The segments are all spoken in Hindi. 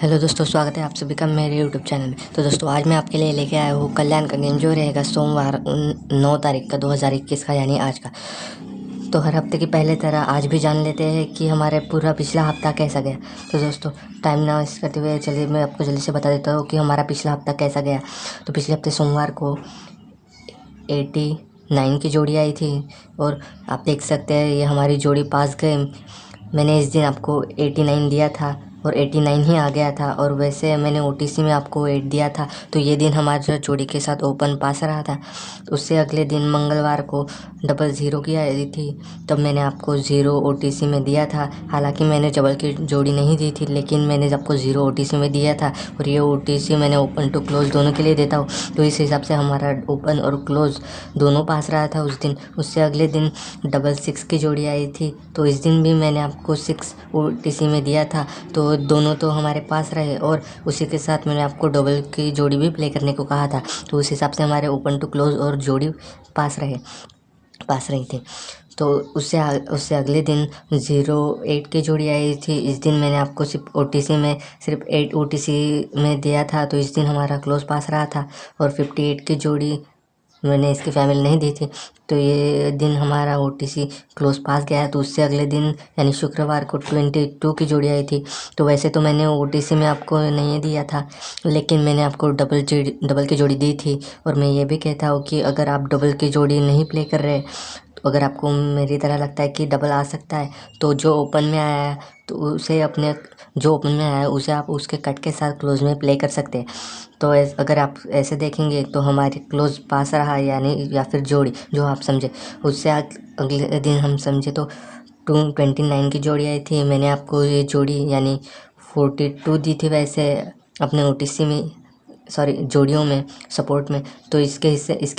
हेलो दोस्तों, स्वागत है आप सभी का मेरे यूट्यूब चैनल में। तो दोस्तों आज मैं आपके लिए लेके आया हूँ कल्याण का गेम, जो रहेगा सोमवार 9 तारीख का 2021 का, यानी आज का। तो हर हफ्ते की पहले तरह आज भी जान लेते हैं कि हमारे पूरा पिछला हफ्ता कैसा गया। तो दोस्तों टाइम ना वेस्ट करते हुए चलिए मैं आपको जल्दी से बता देता हूँ कि हमारा पिछला हफ्ता कैसा गया। तो पिछले हफ्ते सोमवार को 89 की जोड़ी आई थी और आप देख सकते हैं ये हमारी जोड़ी पास गए। मैंने इस दिन आपको 89 दिया था और 89 ही आ गया था, और वैसे मैंने OTC में आपको 8 दिया था। तो ये दिन हमारे जोड़ी के साथ ओपन पास रहा था। उससे अगले दिन मंगलवार को 00 की आई थी, तब मैंने आपको 0 OTC में दिया था। हालांकि मैंने डबल की जोड़ी नहीं दी थी, लेकिन मैंने आपको 0 OTC में दिया था, और ये OTC मैंने ओपन टू क्लोज दोनों के लिए देता हूँ। तो इस हिसाब से हमारा ओपन और क्लोज दोनों पास रहा था उस दिन। उससे अगले दिन 66 की जोड़ी आई थी, तो इस दिन भी मैंने आपको 6 OTC में दिया था। तो दोनों तो हमारे पास रहे, और उसी के साथ मैंने आपको डबल की जोड़ी भी प्ले करने को कहा था। तो उस हिसाब से हमारे ओपन टू क्लोज और जोड़ी पास रही थी। तो उससे अगले दिन 08 की जोड़ी आई थी। इस दिन मैंने आपको सिर्फ 8 OTC में दिया था, तो इस दिन हमारा क्लोज पास रहा था। और 58 की जोड़ी मैंने इसकी फैमिली नहीं दी थी, तो ये दिन हमारा OTC क्लोज पास गया है। तो उससे अगले दिन यानी शुक्रवार को 22 की जोड़ी आई थी। तो वैसे तो मैंने OTC में आपको नहीं दिया था, लेकिन मैंने आपको डबल की जोड़ी दी थी। और मैं ये भी कहता हूँ कि अगर आप डबल की जोड़ी नहीं प्ले कर रहे, तो अगर आपको मेरी तरह लगता है कि डबल आ सकता है, तो जो ओपन में आया है तो उसे आप उसके कट के साथ क्लोज में प्ले कर सकते हैं। तो अगर आप ऐसे देखेंगे तो हमारे क्लोज पास रहा, यानी या फिर जोड़ी जो आप समझे। उससे अगले दिन हम समझे तो 29 की जोड़ी आई थी। मैंने आपको ये जोड़ी यानी 42 दी थी वैसे अपने OTC में, सॉरी जोड़ियों में, सपोर्ट में। तो इसके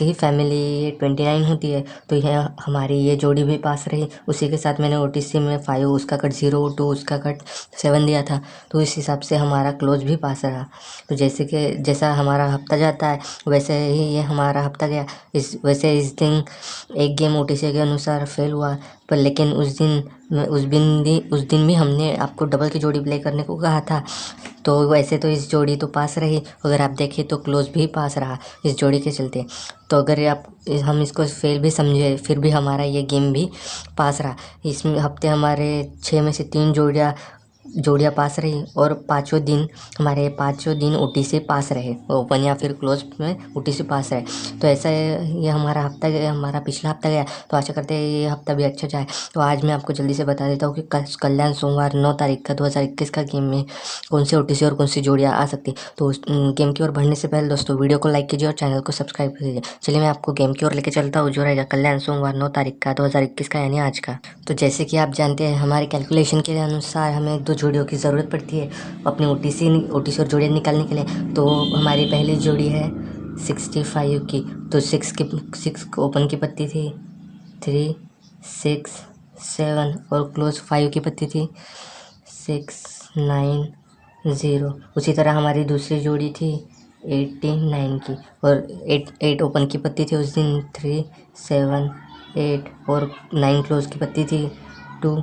ही फैमिली ये 29 होती है। तो यह हमारी ये जोड़ी भी पास रही। उसी के साथ मैंने OTC में 5 उसका कट 0, 2 उसका कट 7 दिया था। तो इस हिसाब से हमारा क्लोज भी पास रहा। तो जैसा हमारा हफ्ता जाता है वैसे ही ये हमारा हफ्ता गया। इस दिन एक गेम OTC के अनुसार फेल हुआ, पर लेकिन उस दिन भी हमने आपको डबल की जोड़ी प्ले करने को कहा था। तो वैसे तो इस जोड़ी तो पास रही, अगर आप देखें तो क्लोज भी पास रहा इस जोड़ी के चलते। तो अगर हम इसको फेल भी समझे, फिर भी हमारा ये गेम भी पास रहा। इसमें हफ्ते हमारे 6 में से 3 जोड़ियाँ पास रही, और पाँचों दिन OTC पास रहे, ओपन या फिर क्लोज में OTC पास रहे। तो ऐसा ये हमारा पिछला हफ्ता गया। तो आशा करते हैं ये हफ्ता भी अच्छा जाए। तो आज मैं आपको जल्दी से बता देता हूँ कि कल्याण सोमवार 9 तारीख का 2021 का गेम में कौन सी OTC और कौन सी जोड़ियाँ आ सकती। तो उस गेम की ओर बढ़ने से पहले दोस्तों वीडियो को लाइक कीजिए और चैनल को सब्सक्राइब कीजिए। चलिए मैं आपको गेम की ओर लेके चलता हूँ, जो रहेगा कल्याण सोमवार 9 तारीख का 2021 का, यानी आज का। तो जैसे कि आप जानते हैं हमारे कैलकुलेशन के अनुसार हमें 2 जोड़ियों की ज़रूरत पड़ती है अपने OTC और जोड़ियाँ निकालने के लिए। तो हमारी पहली जोड़ी है 65 की। तो 6 ओपन की पत्ती थी, 3, 6, 7 और क्लोज 5 की पत्ती थी, 6, 9, 0। उसी तरह हमारी दूसरी जोड़ी थी 89 की, और 8 ओपन की पत्ती थी उस दिन, 3, 7, 8 और 9 क्लोज की पत्ती थी, 2,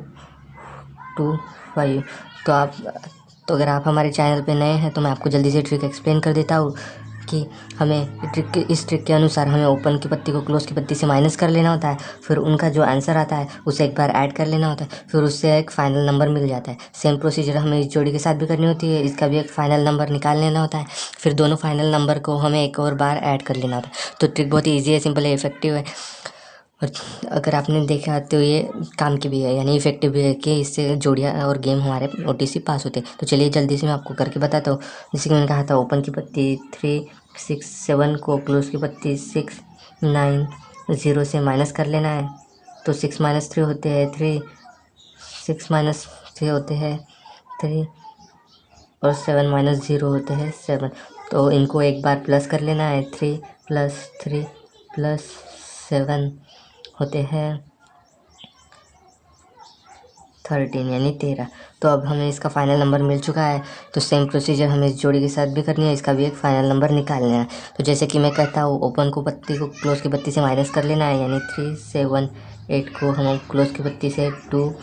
2, 5। तो अगर आप हमारे चैनल पे नए हैं तो मैं आपको जल्दी से ट्रिक एक्सप्लेन कर देता हूँ कि हमें इस ट्रिक के अनुसार हमें ओपन की पत्ती को क्लोज की पत्ती से माइनस कर लेना होता है। फिर उनका जो आंसर आता है उसे एक बार ऐड कर लेना होता है, फिर उससे एक फाइनल नंबर मिल जाता है। सेम प्रोसीजर हमें इस जोड़ी के साथ भी करनी होती है। इसका भी एक फाइनल नंबर निकाल लेना होता है, फिर दोनों फाइनल नंबर को हमें एक और बार ऐड कर लेना होता है। तो ट्रिक बहुत ईजी है, सिंपल है, इफेक्टिव है, और अगर आपने देखा तो ये काम की भी है, यानी इफेक्टिव भी है कि इससे जोड़ियाँ और गेम हमारे OTC पास होते हैं। तो चलिए जल्दी से मैं आपको करके बताता हूँ। जैसे कि मैंने कहा था ओपन की पत्ती 3, 6, 7 को क्लोज की पत्ती 6, 9, 0 से माइनस कर लेना है। तो 6 - 3 होते हैं 3, 6 - 3 होते हैं 3, और 7 - 0 होते हैं 7। तो इनको एक बार प्लस कर लेना है, 3 + 3 + 7 होते हैं 13, यानी 13। तो अब हमें इसका फाइनल नंबर मिल चुका है। तो सेम प्रोसीजर हमें इस जोड़ी के साथ भी करनी है, इसका भी एक फाइनल नंबर निकालना है। तो जैसे कि मैं कहता हूँ ओपन पत्ती को क्लोज की पत्ती से माइनस कर लेना है, यानी 3, 7, 8 को हम क्लोज की पत्ती से 2,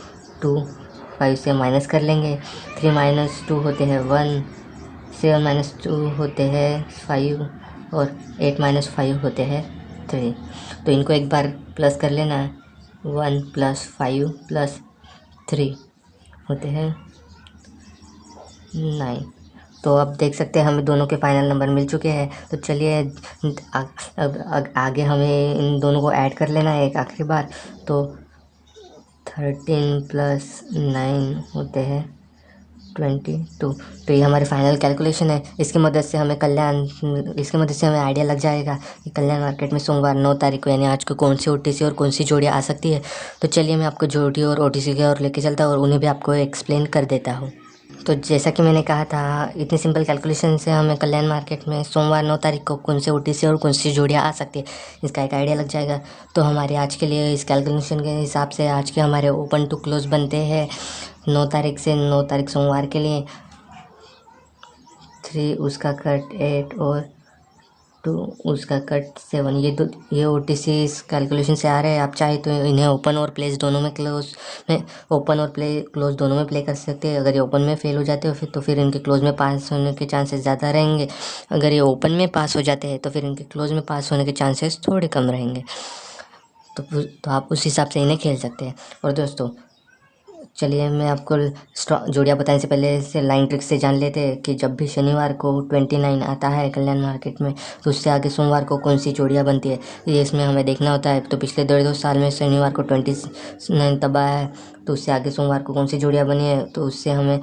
2, 5 से माइनस कर लेंगे। 3 - 2 होते हैं 1, 7 - 2 होते हैं 5 और 8 - 5 होते हैं 3। तो इनको एक बार प्लस कर लेना है। 1 + 5 + 3 होते हैं 9। तो अब देख सकते हैं हमें दोनों के फाइनल नंबर मिल चुके हैं। तो चलिए अब आगे हमें इन दोनों को ऐड कर लेना है एक आखिरी बार। तो 13 + 9 होते हैं 22। तो ये हमारी फाइनल कैलकुलेशन है। इसकी मदद से हमें आइडिया लग जाएगा कि कल्याण मार्केट में सोमवार 9 तारीख को यानी आज को कौन सी ओटीसी और कौन सी जोड़ियाँ आ सकती है। तो चलिए मैं आपको जोड़ी और ओटीसी की ओर लेके चलता हूँ और उन्हें भी आपको एक्सप्लेन कर देता हूँ। तो जैसा कि मैंने कहा था, इतनी सिंपल कैलकुलेशन से हमें कल्याण मार्केट में सोमवार 9 तारीख को कौन से ओटीसी और कौन सी जोड़ियाँ आ सकती है इसका एक आइडिया लग जाएगा। तो हमारे आज के लिए इस कैलकुलेशन के हिसाब से आज के हमारे ओपन टू क्लोज बनते हैं 9 तारीख से 9 तारीख सोमवार के लिए 3 उसका कट 8 और 2 उसका कट 7। ये ओटीसी इस कैलकुलेशन से आ रहे हैं। आप चाहे तो इन्हें ओपन और क्लोज दोनों में क्लोज दोनों में प्ले कर सकते हैं। अगर ये ओपन में फेल हो जाते हो तो फिर इनके क्लोज में पास होने के चांसेस ज़्यादा रहेंगे। अगर ये ओपन में पास हो जाते हैं तो फिर इनके क्लोज में पास होने के चांसेस थोड़े कम रहेंगे। तो आप उस हिसाब से इन्हें खेल सकते हैं। और दोस्तों चलिए मैं आपको जोड़ियाँ बताने से पहले से लाइन ट्रिक से जान लेते हैं कि जब भी शनिवार को 29 आता है कल्याण मार्केट में तो उससे आगे सोमवार को कौन सी जोड़ियाँ बनती है ये इसमें हमें देखना होता है। तो पिछले 1.5 साल में शनिवार को 29 तब आया है तो उससे आगे सोमवार को कौन सी जोड़ियाँ बनी है तो उससे हमें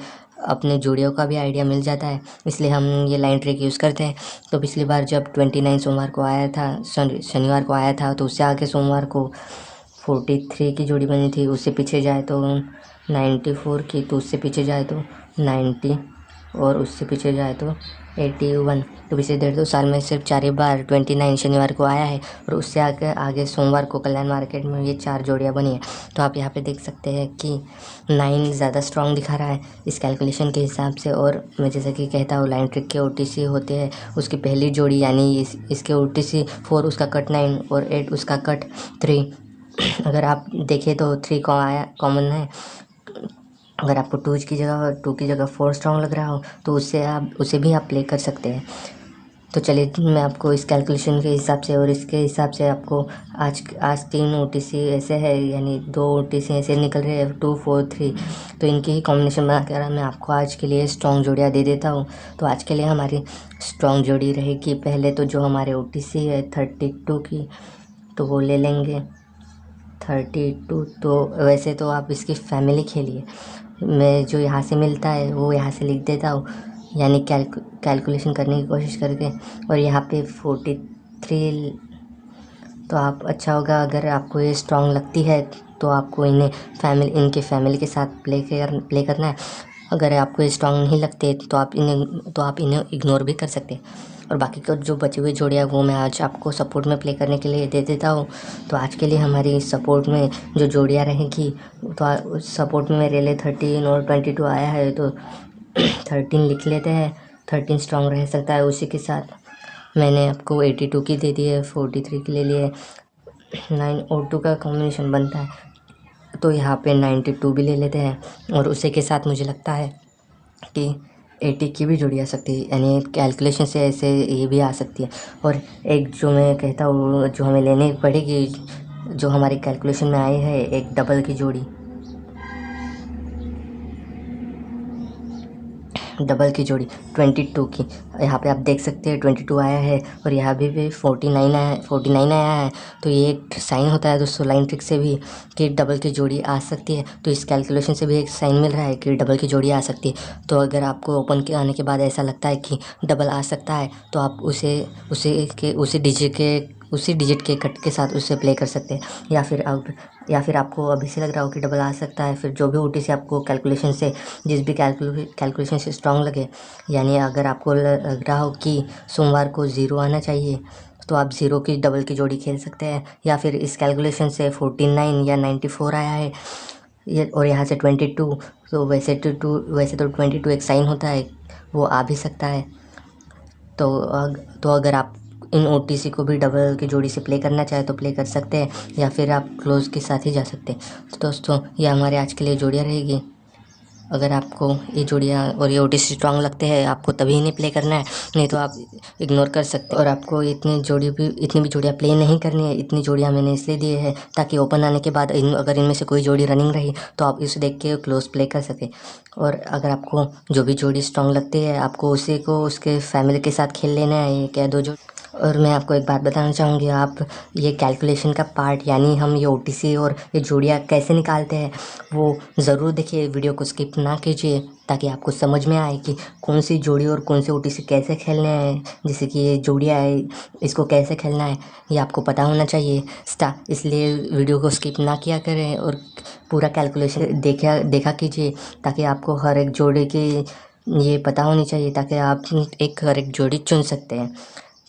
अपने जोड़ियों का भी आइडिया मिल जाता है। इसलिए हम ये लाइन ट्रिक यूज़ करते हैं। तो पिछली बार जब 29 सोमवार को आया था शनिवार को आया था तो उससे आगे सोमवार को 43 की जोड़ी बनी थी। उससे पीछे जाए तो 94 की, तो उससे पीछे जाए तो 90 और उससे पीछे जाए तो 81। तो पिछले 1.5 साल में सिर्फ 4 ही बार 29 शनिवार को आया है और उससे आगे सोमवार को कल्याण मार्केट में ये 4 जोड़ियाँ बनी है। तो आप यहाँ पे देख सकते हैं कि 9 ज़्यादा स्ट्रॉन्ग दिखा रहा है इस कैलकुलेशन के हिसाब से। और मैं जैसा कि कहता हूँ लाइन ट्रिक के ओटीसी होते हैं उसकी पहली जोड़ी यानी इसके ओटीसी 4 उसका कट 9 और 8 उसका कट 3। अगर आप देखें तो 3 को आया कॉमन है। अगर आपको 2 की जगह 4 स्ट्रॉन्ग लग रहा हो तो उसे भी आप प्ले कर सकते हैं। तो चलिए मैं आपको इस कैलकुलेशन के हिसाब से और इसके हिसाब से आपको आज 3 ओटीसी ऐसे है यानी 2 ओटीसी ऐसे निकल रहे हैं 2 4 3। तो इनकी ही कॉम्बिनेशन बनाकर मैं आपको आज के लिए स्ट्रॉन्ग जोड़ियाँ दे देता हूँ। तो आज के लिए हमारी स्ट्रॉन्ग जोड़ी रहेगी पहले तो जो हमारे ओटीसी है 32 की, तो वो ले लेंगे 32। तो वैसे तो आप इसकी फैमिली खेलिए, मैं जो यहाँ से मिलता है वो यहाँ से लिख देता हूँ यानी कैलकुलेशन करने की कोशिश करके। और यहाँ पे 43। तो आप अच्छा होगा अगर आपको ये स्ट्रॉन्ग लगती है तो आपको इनके फैमिली के साथ प्ले करना है। अगर आपको ये स्ट्रॉन्ग नहीं लगते तो आप इन्हें इग्नोर भी कर सकते हैं। और बाकी का जो बचे हुए जोड़ियाँ वो मैं आज आपको सपोर्ट में प्ले करने के लिए दे देता हूँ। तो आज के लिए हमारी सपोर्ट में जो जोड़ियाँ रहेंगी तो सपोर्ट में मेरे लिए 13 और 22 आया है तो 13 लिख लेते हैं। 13 स्ट्रॉन्ग रह सकता है। उसी के साथ मैंने आपको 82 की दे दी है, 43 की ले लिए, 9 और 2 का कॉम्बिनेशन बनता है तो यहाँ पे 92 भी ले लेते हैं। और उसी के साथ मुझे लगता है कि 80 की भी जोड़ी आ सकती है यानी कैलकुलेशन से ऐसे ये भी आ सकती है। और एक जो मैं कहता हूँ जो हमें लेनी पड़ेगी जो हमारी कैलकुलेशन में आई है एक डबल की जोड़ी, डबल की जोड़ी 22 की। यहाँ पे आप देख सकते हैं 22 आया है और यहाँ भी 49 आया है। तो ये एक साइन होता है दोस्तों लाइन ट्रिक से भी कि डबल की जोड़ी आ सकती है। तो इस कैलकुलेशन से भी एक साइन मिल रहा है कि डबल की जोड़ी आ सकती है। तो अगर आपको ओपन के आने के बाद ऐसा लगता है कि डबल आ सकता है तो आप उसी डिजिट के कट के साथ उससे प्ले कर सकते हैं। या फिर आपको अभी से लग रहा हो कि डबल आ सकता है, फिर जो भी ओटीसी आपको कैलकुलेशन से जिस भी कैलकुलेशन से स्ट्रॉन्ग लगे, यानी अगर आपको लग रहा हो कि सोमवार को 0 आना चाहिए तो आप 0 की डबल की जोड़ी खेल सकते हैं। या फिर इस कैलकुलेशन से 49 या 94 आया है ये और यहाँ से 22, तो वैसे तो 22 एक साइन होता है, वो आ भी सकता है। तो अगर आप इन ओटीसी को भी डबल की जोड़ी से प्ले करना चाहे तो प्ले कर सकते हैं या फिर आप क्लोज के साथ ही जा सकते हैं। तो दोस्तों ये हमारे आज के लिए जोड़ियाँ रहेगी। अगर आपको ये जोड़ियाँ और ये ओटीसी स्ट्रांग लगते हैं आपको तभी इन्हें प्ले करना है, नहीं तो आप इग्नोर कर सकते हैं। और आपको इतनी भी जोड़ियाँ प्ले नहीं करनी है। इतनी जोड़ियाँ मैंने इसलिए दी है ताकि ओपन आने के बाद अगर इनमें से कोई जोड़ी रनिंग रही तो आप इसे देख के क्लोज प्ले कर सकें। और अगर आपको जो भी जोड़ी स्ट्रांग लगती है आपको उसी को उसके फैमिली के साथ खेल लेना है, एक या दो जोड़ी। और मैं आपको एक बात बताना चाहूँगी, आप ये कैलकुलेशन का पार्ट यानी हम ये ओटीसी और ये जोड़ियाँ कैसे निकालते हैं वो ज़रूर देखिए, वीडियो को स्किप ना कीजिए ताकि आपको समझ में आए कि कौन सी जोड़ी और कौन से ओटीसी कैसे खेलने हैं। जैसे कि ये जोड़ियाँ है इसको कैसे खेलना है ये आपको पता होना चाहिए इसलिए वीडियो को स्किप ना किया करें और पूरा कैलकुलेशन देखा कीजिए ताकि आपको हर एक जोड़ी की ये पता होनी चाहिए ताकि आप एक करेक्ट जोड़ी चुन सकते हैं।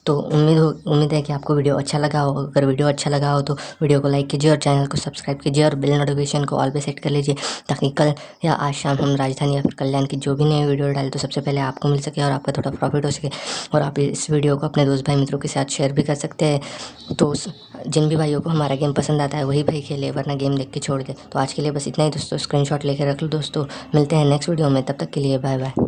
तो उम्मीद है कि आपको वीडियो अच्छा लगा हो। अगर वीडियो अच्छा लगा हो तो वीडियो को लाइक कीजिए और चैनल को सब्सक्राइब कीजिए और बेल नोटिफिकेशन को ऑल पे सेट कर लीजिए ताकि कल या आज शाम हम राजधानी या फिर कल्याण की जो भी नई वीडियो डालें तो सबसे पहले आपको मिल सके और आपका थोड़ा प्रॉफिट हो सके। और आप इस वीडियो को अपने दोस्त भाई मित्रों के साथ शेयर भी कर सकते हैं। तो जिन भी भाइयों को हमारा गेम पसंद आता है वही भाई खेले, वरना गेम देख के छोड़ दे। तो आज के लिए बस इतना ही दोस्तों, स्क्रीनशॉट लेके रख लो दोस्तों। मिलते हैं नेक्स्ट वीडियो में, तब तक के लिए बाय बाय।